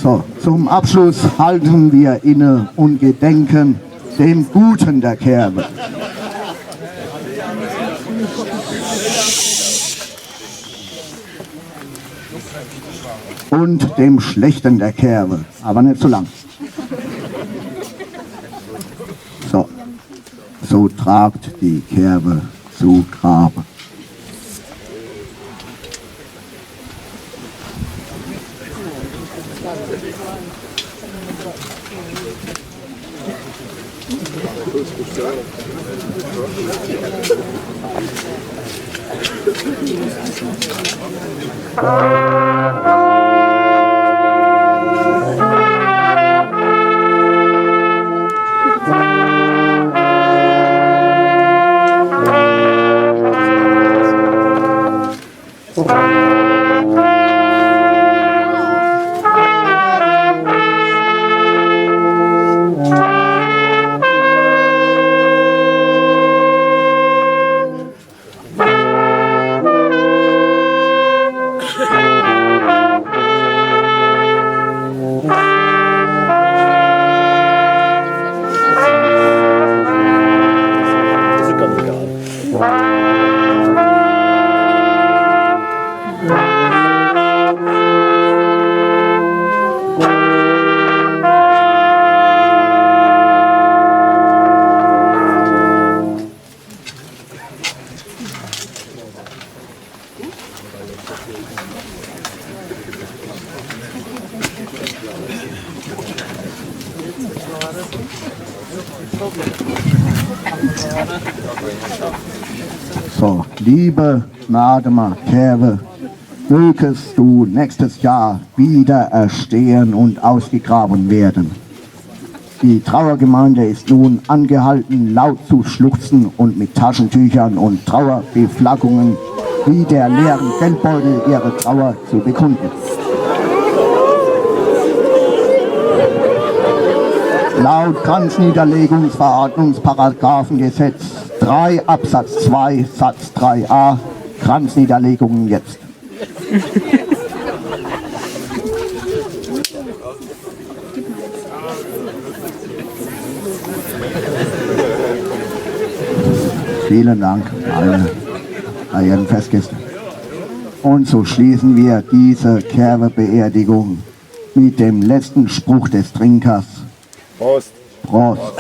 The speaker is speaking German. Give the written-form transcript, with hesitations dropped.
So, zum Abschluss halten wir inne und gedenken dem Guten der Kerbe. Und dem Schlechten der Kerbe, aber nicht zu lang. So, so tragt die Kerbe zu Grabe. So, liebe Nademer Kerbe, mögest du nächstes Jahr wieder erstehen und ausgegraben werden. Die Trauergemeinde ist nun angehalten, laut zu schluchzen und mit Taschentüchern und Trauerbeflaggungen wie der leeren Geldbeutel ihre Trauer zu bekunden. Laut Kranzniederlegungsverordnungsparagraphengesetz 3 Absatz 2 Satz 3a Kranzniederlegungen jetzt. Vielen Dank alle verehrten Festgäste. Und so schließen wir diese Kerbe-Beerdigung mit dem letzten Spruch des Trinkers. Prost! Prost!